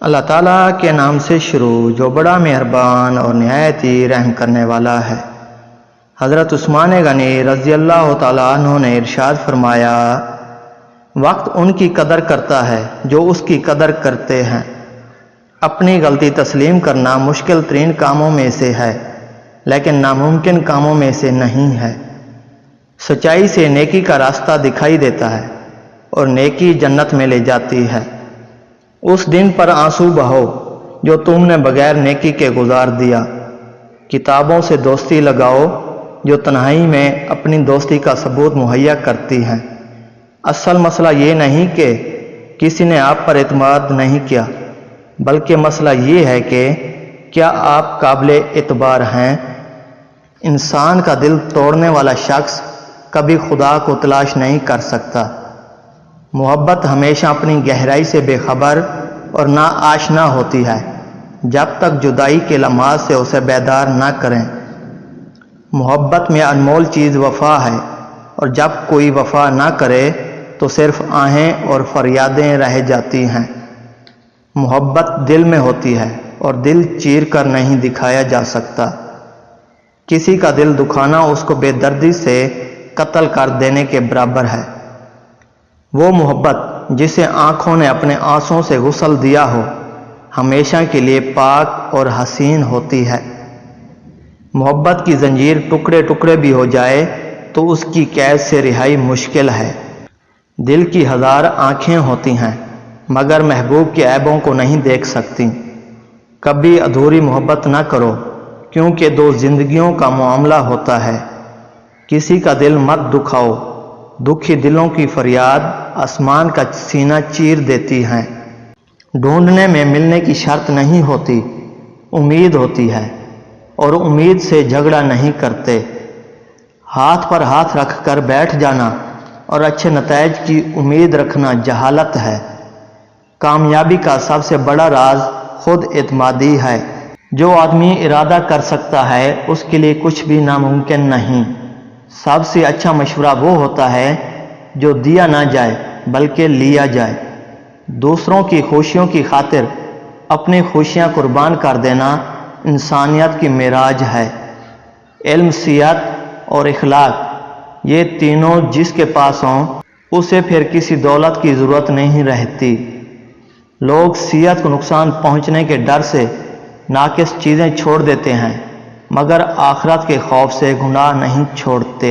اللہ تعالیٰ کے نام سے شروع جو بڑا مہربان اور نہایت ہی رحم کرنے والا ہے۔ حضرت عثمان غنی رضی اللہ تعالیٰ عنہ نے ارشاد فرمایا، وقت ان کی قدر کرتا ہے جو اس کی قدر کرتے ہیں۔ اپنی غلطی تسلیم کرنا مشکل ترین کاموں میں سے ہے، لیکن ناممکن کاموں میں سے نہیں ہے۔ سچائی سے نیکی کا راستہ دکھائی دیتا ہے اور نیکی جنت میں لے جاتی ہے۔ اس دن پر آنسو بہو جو تم نے بغیر نیکی کے گزار دیا۔ کتابوں سے دوستی لگاؤ جو تنہائی میں اپنی دوستی کا ثبوت مہیا کرتی ہیں۔ اصل مسئلہ یہ نہیں کہ کسی نے آپ پر اعتماد نہیں کیا، بلکہ مسئلہ یہ ہے کہ کیا آپ قابل اعتبار ہیں۔ انسان کا دل توڑنے والا شخص کبھی خدا کو تلاش نہیں کر سکتا۔ محبت ہمیشہ اپنی گہرائی سے بے خبر اور نا آشنا ہوتی ہے جب تک جدائی کے لمحات سے اسے بیدار نہ کریں۔ محبت میں انمول چیز وفا ہے، اور جب کوئی وفا نہ کرے تو صرف آہیں اور فریادیں رہ جاتی ہیں۔ محبت دل میں ہوتی ہے اور دل چیر کر نہیں دکھایا جا سکتا۔ کسی کا دل دکھانا اس کو بے دردی سے قتل کر دینے کے برابر ہے۔ وہ محبت جسے آنکھوں نے اپنے آنسوں سے غسل دیا ہو، ہمیشہ کے لیے پاک اور حسین ہوتی ہے۔ محبت کی زنجیر ٹکڑے ٹکڑے بھی ہو جائے تو اس کی قید سے رہائی مشکل ہے۔ دل کی ہزار آنکھیں ہوتی ہیں مگر محبوب کے عیبوں کو نہیں دیکھ سکتی۔ کبھی ادھوری محبت نہ کرو، کیونکہ دو زندگیوں کا معاملہ ہوتا ہے۔ کسی کا دل مت دکھاؤ، دکھی دلوں کی فریاد آسمان کا سینہ چیر دیتی ہیں۔ ڈھونڈنے میں ملنے کی شرط نہیں ہوتی، امید ہوتی ہے، اور امید سے جھگڑا نہیں کرتے۔ ہاتھ پر ہاتھ رکھ کر بیٹھ جانا اور اچھے نتائج کی امید رکھنا جہالت ہے۔ کامیابی کا سب سے بڑا راز خود اعتمادی ہے۔ جو آدمی ارادہ کر سکتا ہے اس کے لیے کچھ بھی ناممکن نہیں۔ سب سے اچھا مشورہ وہ ہوتا ہے جو دیا نہ جائے بلکہ لیا جائے۔ دوسروں کی خوشیوں کی خاطر اپنی خوشیاں قربان کر دینا انسانیت کی معراج ہے۔ علم، صحت اور اخلاق، یہ تینوں جس کے پاس ہوں اسے پھر کسی دولت کی ضرورت نہیں رہتی۔ لوگ صحت کو نقصان پہنچنے کے ڈر سے ناقص چیزیں چھوڑ دیتے ہیں، مگر آخرت کے خوف سے گناہ نہیں چھوڑتے۔